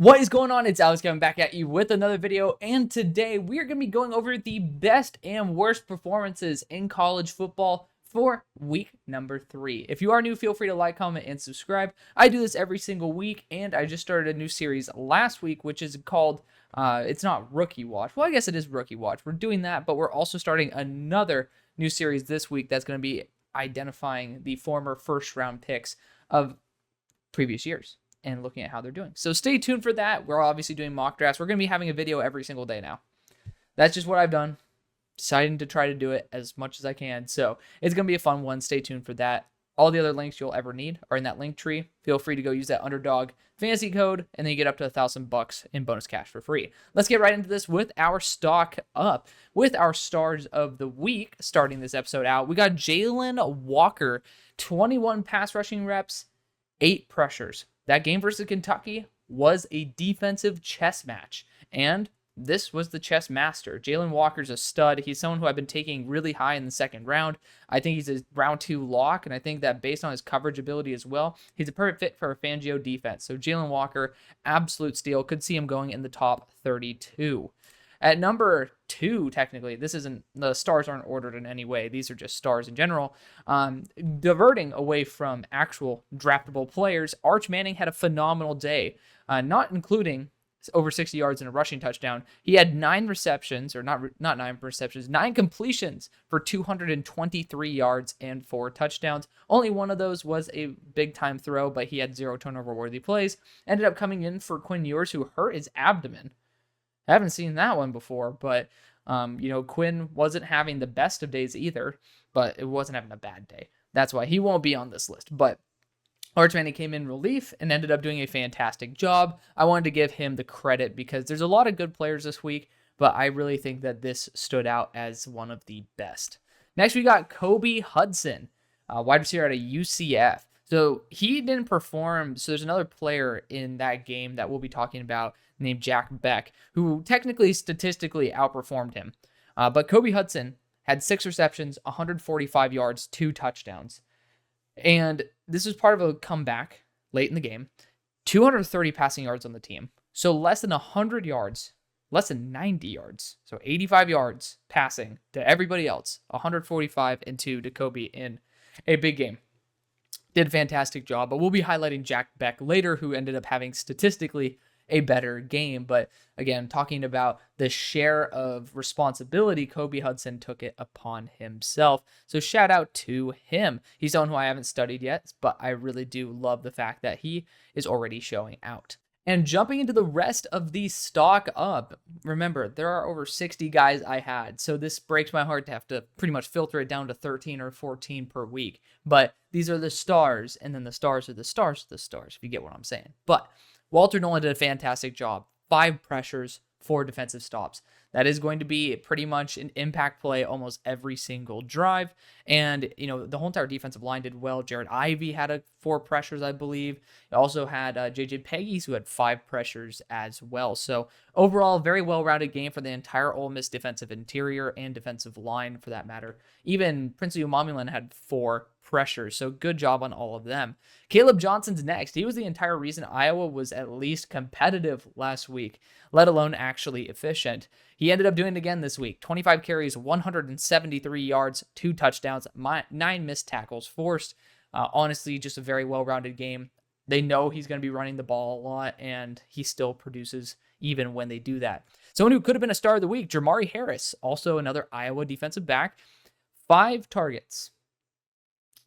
What is going on? It's Alex coming back at you with another video, and today we are going to be going over the best and worst performances in college football for week number 3. If you are new, feel free to like, comment, and subscribe. I do this every single week, and I just started a new series last week, which is called, it's not Rookie Watch. Well, I guess it is Rookie Watch. We're doing that, but we're also starting another new series this week that's going to be identifying the former first-round picks of previous years and looking at how they're doing. So stay tuned for that. We're obviously doing mock drafts. We're going to be having a video every single day now. That's just what I've done. Deciding to try to do it as much as I can. So it's going to be a fun one. Stay tuned for that. All the other links you'll ever need are in that link tree. Feel free to go use that UnderDog Fantasy code, and then you get up to $1,000 in bonus cash for free. Let's get right into this with our stock up. With our stars of the week, starting this episode out, we got Jaylen Walker, 21 pass rushing reps, 8 pressures. That game versus Kentucky was a defensive chess match, and this was the chess master. Jaylen Walker's a stud. He's someone who I've been taking really high in the second round. I think he's a round 2 lock, and I think that based on his coverage ability as well, he's a perfect fit for a Fangio defense. So Jaylen Walker, absolute steal. Could see him going in the top 32. At number 2, technically, this isn't, the stars aren't ordered in any way. These are just stars in general. Diverting away from actual draftable players, Arch Manning had a phenomenal day, not including over 60 yards and a rushing touchdown. He had 9 receptions, or not 9 receptions, 9 completions for 223 yards and 4 touchdowns. Only one of those was a big-time throw, but he had 0 turnover-worthy plays. Ended up coming in for Quinn Ewers, who hurt his abdomen. I haven't seen that one before, but, Quinn wasn't having the best of days either, but it wasn't having a bad day. That's why he won't be on this list. But Arch Manning came in relief and ended up doing a fantastic job. I wanted to give him the credit because there's a lot of good players this week, but I really think that this stood out as one of the best. Next, we got Kobe Hudson, wide receiver out of UCF. So he didn't perform. So there's another player in that game that we'll be talking about named Jack Beck, who technically, statistically outperformed him. But Kobe Hudson had 6 receptions, 145 yards, 2 touchdowns. And this was part of a comeback late in the game. 230 passing yards on the team. So less than 100 yards, less than 90 yards. So 85 yards passing to everybody else. 145 and 2 to Kobe in a big game. Did a fantastic job, but we'll be highlighting Jack Beck later, who ended up having statistically a better game. But again, talking about the share of responsibility, Kobe Hudson took it upon himself. So shout out to him. He's someone who I haven't studied yet, but I really do love the fact that he is already showing out. And jumping into the rest of the stock up, remember, there are over 60 guys I had, so this breaks my heart to have to pretty much filter it down to 13 or 14 per week. But these are the stars, and then the stars are the stars of the stars, if you get what I'm saying. But Walter Nolan did a fantastic job. 5 pressures, 4 defensive stops. That is going to be pretty much an impact play almost every single drive. And, the whole entire defensive line did well. Jared Ivey had 4 pressures, I believe. You also had J.J. Peggies, who had 5 pressures as well. So overall, very well-rounded game for the entire Ole Miss defensive interior and defensive line, for that matter. Even Princely Umamulan had 4 pressures, so good job on all of them. Caleb Johnson's next. He was the entire reason Iowa was at least competitive last week, let alone actually efficient. He ended up doing it again this week. 25 carries, 173 yards, 2 touchdowns, 9 missed tackles forced. Honestly, just a very well-rounded game. They know he's going to be running the ball a lot, and he still produces even when they do that. Someone who could have been a star of the week, Jermari Harris, also another Iowa defensive back. 5 targets.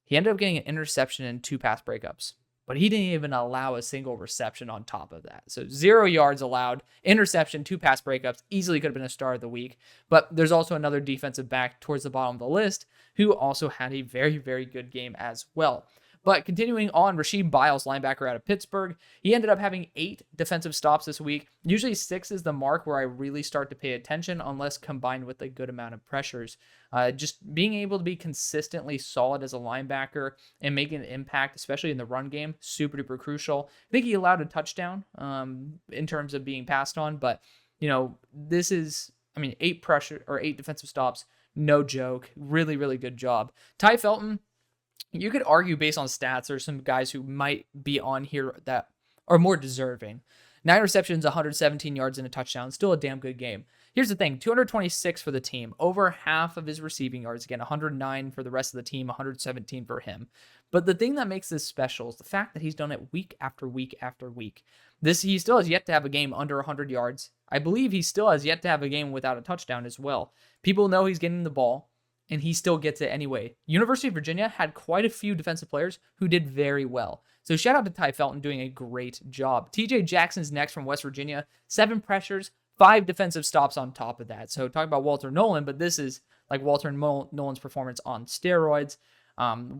He ended up getting an interception and 2 pass breakups, but he didn't even allow a single reception on top of that. So 0 yards allowed, interception, 2 pass breakups, easily could have been a star of the week. But there's also another defensive back towards the bottom of the list who also had a very, very good game as well. But continuing on, Rasheed Biles, linebacker out of Pittsburgh, he ended up having 8 defensive stops this week. Usually 6 is the mark where I really start to pay attention, unless combined with a good amount of pressures. Just being able to be consistently solid as a linebacker and making an impact, especially in the run game, super duper crucial. I think he allowed a touchdown in terms of being passed on, but this is, 8 defensive stops, no joke. Really, really good job. Ty Felton, you could argue based on stats, there's some guys who might be on here that are more deserving. 9 receptions, 117 yards, and a touchdown. Still a damn good game. Here's the thing, 226 for the team. Over half of his receiving yards. Again, 109 for the rest of the team, 117 for him. But the thing that makes this special is the fact that he's done it week after week after week. He still has yet to have a game under 100 yards. I believe he still has yet to have a game without a touchdown as well. People know he's getting the ball, and he still gets it anyway. University of Virginia had quite a few defensive players who did very well. So shout out to Ty Felton doing a great job. TJ Jackson's next from West Virginia. 7 pressures, 5 defensive stops on top of that. So talk about Walter Nolan, but this is like Walter Nolan's performance on steroids.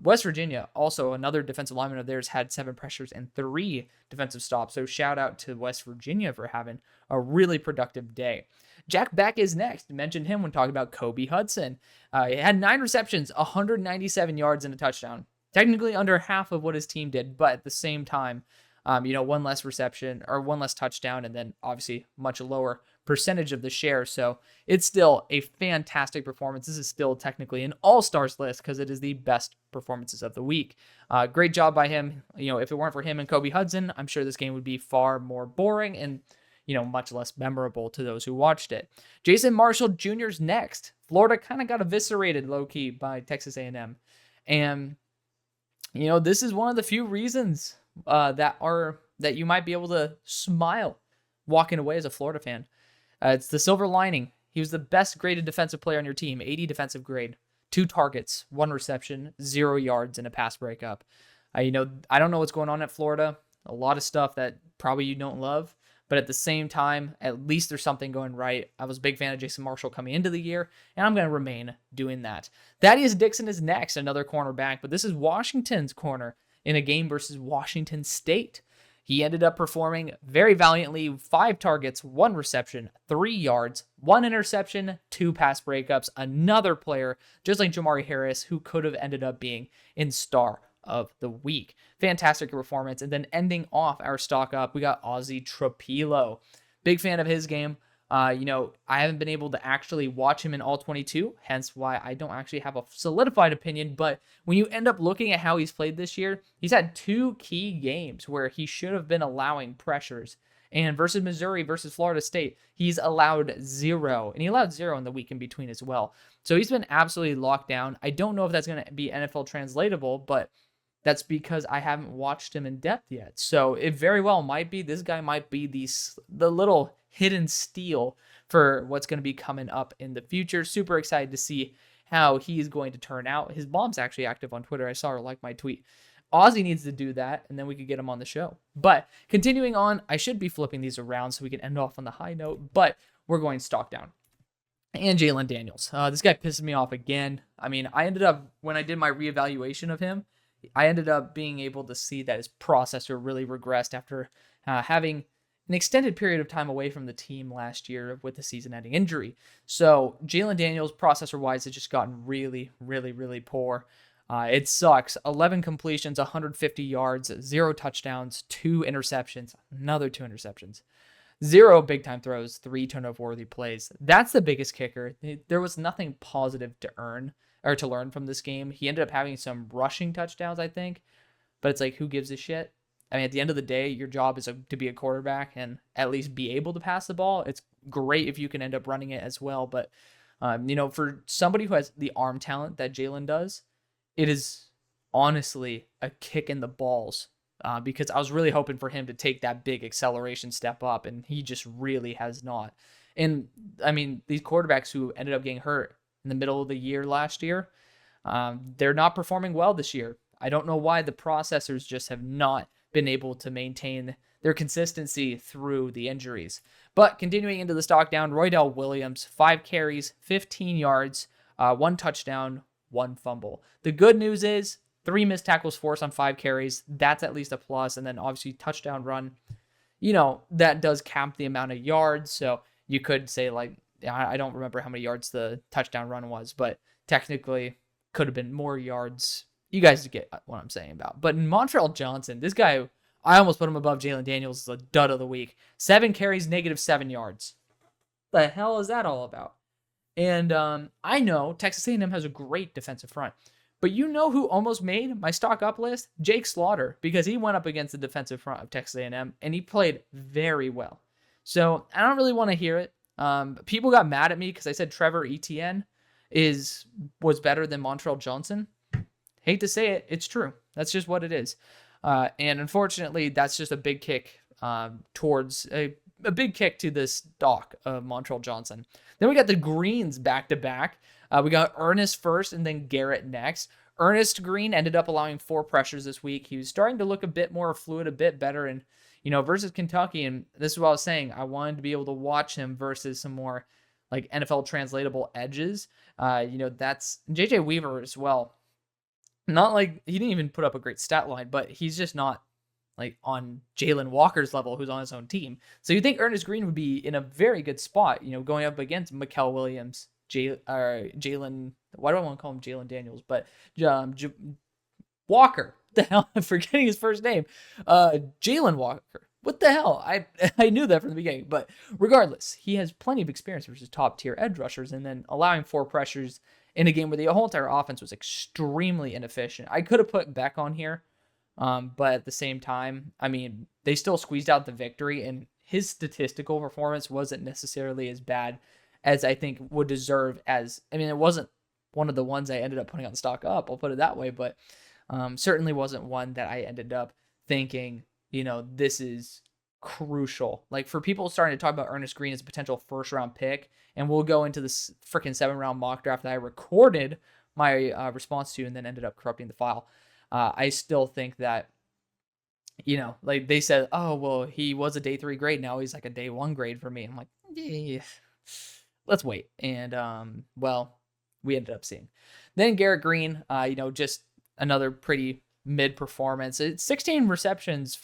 West Virginia, also another defensive lineman of theirs, had 7 pressures and 3 defensive stops. So shout out to West Virginia for having a really productive day. Jack Beck is next. I mentioned him when talking about Kobe Hudson. He had 9 receptions, 197 yards, and a touchdown. Technically under half of what his team did, but at the same time, 1 less reception or 1 less touchdown, and then obviously much lower percentage of the share. So it's still a fantastic performance. This is still technically an all-stars list because it is the best performances of the week. Great job by him. If it weren't for him and Kobe Hudson, I'm sure this game would be far more boring and much less memorable to those who watched it. Jason Marshall Jr.'s next. Florida kind of got eviscerated low-key by Texas A&M. And, this is one of the few reasons that you might be able to smile walking away as a Florida fan. It's the silver lining. He was the best graded defensive player on your team, 80 defensive grade, 2 targets, 1 reception, 0 yards, and a pass breakup. I don't know what's going on at Florida. A lot of stuff that probably you don't love. But at the same time, at least there's something going right. I was a big fan of Jason Marshall coming into the year, and I'm going to remain doing that. Thaddeus Dixon is next, another cornerback, but this is Washington's corner in a game versus Washington State. He ended up performing very valiantly, 5 targets, 1 reception, 3 yards, 1 interception, 2 pass breakups. Another player, just like Jamari Harris, who could have ended up being in star of the week. Fantastic performance. And then ending off our stock up, we got Ozzy Tropilo. Big fan of his game. I haven't been able to actually watch him in all 22, hence why I don't actually have a solidified opinion. But when you end up looking at how he's played this year, he's had 2 key games where he should have been allowing pressures. And versus Missouri, versus Florida State, he's allowed 0. And he allowed 0 in the week in between as well. So he's been absolutely locked down. I don't know if that's going to be NFL translatable, but that's because I haven't watched him in depth yet. So it very well might be. This guy might be the little hidden steal for what's going to be coming up in the future. Super excited to see how he's going to turn out. His mom's actually active on Twitter. I saw her like my tweet. Ozzy needs to do that, and then we could get him on the show. But continuing on, I should be flipping these around so we can end off on the high note, but we're going stock down. And Jaylen Daniels. This guy pisses me off again. I mean, I ended up, when I did my reevaluation of him, I ended up being able to see that his processor really regressed after having an extended period of time away from the team last year with the season-ending injury. So Jaylen Daniels, processor-wise, has just gotten really, really, really poor. It sucks. 11 completions, 150 yards, 0 touchdowns, 2 interceptions, another 2 interceptions. 0 big-time throws, 3 turnover-worthy plays. That's the biggest kicker. There was nothing positive to learn from this game. He ended up having some rushing touchdowns, I think, but it's like, who gives a shit? I mean, at the end of the day, your job is to be a quarterback and at least be able to pass the ball. It's great if you can end up running it as well, but for somebody who has the arm talent that Jaylen does, it is honestly a kick in the balls because I was really hoping for him to take that big acceleration step up, and he just really has not. And I mean, these quarterbacks who ended up getting hurt in the middle of the year last year, they're not performing well this year. I don't know why. The processors just have not been able to maintain their consistency through the injuries. But continuing into the stock down, Roydell Williams, 5 carries, 15 yards, 1 touchdown, 1 fumble. The good news is 3 missed tackles forced on 5 carries. That's at least a plus. And then obviously touchdown run, that does cap the amount of yards. So you could say, like, I don't remember how many yards the touchdown run was, but technically could have been more yards. You guys get what I'm saying about. But Montreal Johnson, this guy, I almost put him above Jaylen Daniels as a dud of the week. 7 carries, -7 yards. The hell is that all about? And I know Texas A&M has a great defensive front, But you know who almost made my stock up list? Jake Slaughter, because he went up against the defensive front of Texas A&M, and he played very well. So I don't really want to hear it. People got mad at me because I said Trevor Etienne was better than Montrell Johnson. Hate to say it, it's true. That's just what it is. And unfortunately, that's just a big kick towards a big kick to this stock of Montrell Johnson. Then we got the Greens back to back. We got Ernest first and then Garrett next. Ernest Green ended up allowing 4 pressures this week. He was starting to look a bit more fluid, a bit better, and versus Kentucky. And this is what I was saying. I wanted to be able to watch him versus some more like NFL translatable edges. That's JJ Weaver as well. Not like he didn't even put up a great stat line, but he's just not like on Jaylen Walker's level, who's on his own team. So you think Ernest Green would be in a very good spot, going up against Mikael Williams, Jalen. Why do I want to call him Jalen Daniels? But Walker. What the hell? I'm forgetting his first name. Jaylen Walker. What the hell? I knew that from the beginning. But regardless, he has plenty of experience versus top tier edge rushers, and then allowing 4 pressures in a game where the whole entire offense was extremely inefficient. I could have put Beck on here, but at the same time, I mean, they still squeezed out the victory, and his statistical performance wasn't necessarily as bad as I think would deserve it wasn't one of the ones I ended up putting on stock up, I'll put it that way, but certainly wasn't one that I ended up thinking, this is crucial. Like for people starting to talk about Ernest Green as a potential first round pick, and we'll go into this freaking 7-round mock draft that I recorded my response to and then ended up corrupting the file. I still think that, like they said, oh, well, he was a day 3 grade. Now he's like a day 1 grade for me. I'm like, let's wait. And, we ended up seeing. Then Garrett Green, just another pretty mid performance. It's 16 receptions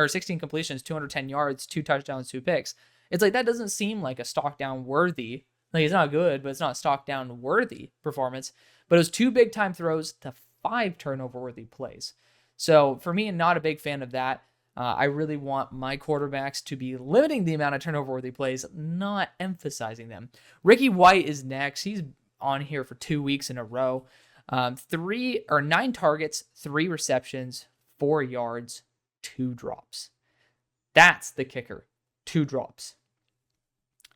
16 completions, 210 yards, 2 touchdowns, 2 picks. It's like, that doesn't seem like a stock down worthy. Like, it's not good, but it's not a stock down worthy performance. But it was 2 big time throws to 5 turnover worthy plays. So for me, not a big fan of that. I really want my quarterbacks to be limiting the amount of turnover worthy plays, not emphasizing them. Ricky White is next. He's on here for 2 weeks in a row. 9 targets, 3 receptions, 4 yards, 2 drops. That's the kicker. 2 drops.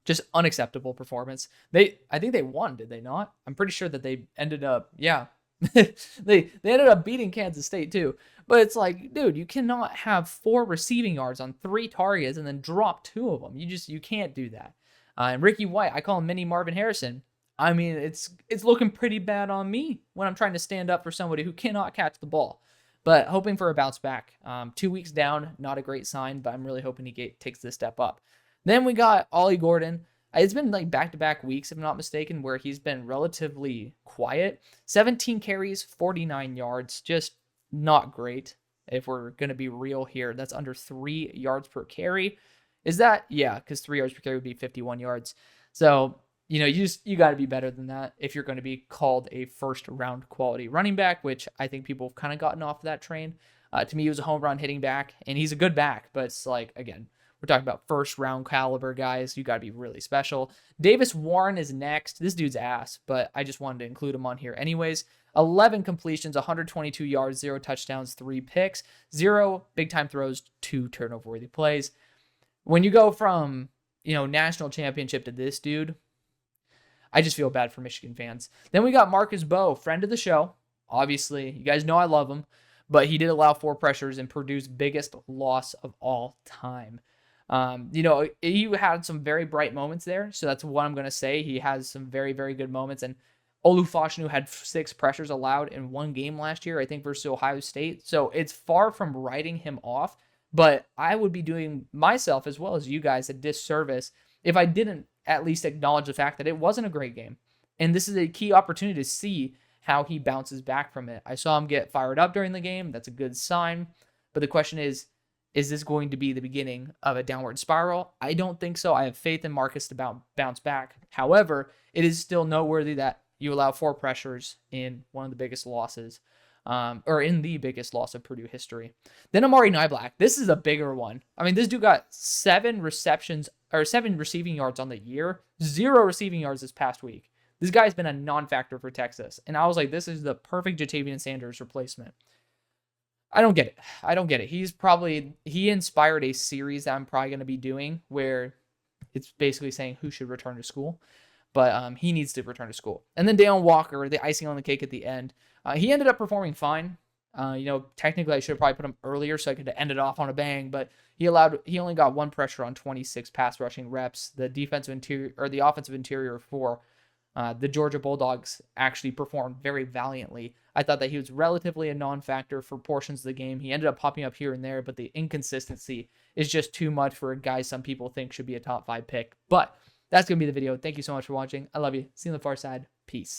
Just unacceptable performance. I think they won, did they not? I'm pretty sure that they ended up, yeah. they ended up beating Kansas State too. But it's like, dude, you cannot have 4 receiving yards on 3 targets and then drop 2 of them. You can't do that. And Ricky White, I call him mini Marvin Harrison. I mean, it's looking pretty bad on me when I'm trying to stand up for somebody who cannot catch the ball. But hoping for a bounce back. 2 weeks down, not a great sign, but I'm really hoping he takes this step up. Then we got Ollie Gordon. It's been like back-to-back weeks, if I'm not mistaken, where he's been relatively quiet. 17 carries, 49 yards. Just not great, if we're going to be real here. That's under 3 yards per carry. Is that? Yeah, because 3 yards per carry would be 51 yards. So, you got to be better than that if you're going to be called a first-round quality running back, which I think people have kind of gotten off of that train. To me, he was a home run hitting back, and he's a good back, but it's like, again, we're talking about first-round caliber guys. You got to be really special. Davis Warren is next. This dude's ass, but I just wanted to include him on here anyways. 11 completions, 122 yards, 0 touchdowns, 3 picks, 0 big-time throws, 2 turnover-worthy plays. When you go from, national championship to this dude, I just feel bad for Michigan fans. Then we got Marcus Bowe, friend of the show. Obviously, you guys know I love him, but he did allow 4 pressures and produced biggest loss of all time. He had some very bright moments there, so that's what I'm going to say. He has some very, very good moments, and Olufashinu had 6 pressures allowed in 1 game last year, I think, versus Ohio State, so it's far from writing him off, but I would be doing myself, as well as you guys, a disservice if I didn't at least acknowledge the fact that it wasn't a great game, and this is a key opportunity to see how he bounces back from it. I saw him get fired up during the game. That's a good sign, but the question is this going to be the beginning of a downward spiral? I don't think so. I have faith in Marcus to bounce back. However, it is still noteworthy that you allow 4 pressures in one of the biggest losses, or in the biggest loss of Purdue history. Then Amari Niblack. This is a bigger one. I mean, this dude got 7 receiving yards on the year, 0 receiving yards this past week. This guy's been a non-factor for Texas. And I was like, this is the perfect Jaylen Sanders replacement. I don't get it. I don't get it. He inspired a series that I'm probably going to be doing where it's basically saying who should return to school. But he needs to return to school. And then Jaylen Walker, the icing on the cake at the end. He ended up performing fine. Technically I should have probably put him earlier so I could have ended off on a bang, but he only got 1 pressure on 26 pass rushing reps. The offensive interior for the Georgia Bulldogs actually performed very valiantly. I thought that he was relatively a non-factor for portions of the game. He ended up popping up here and there, but the inconsistency is just too much for a guy some people think should be a top 5 pick. But that's going to be the video. Thank you so much for watching. I love you. See you on the far side. Peace.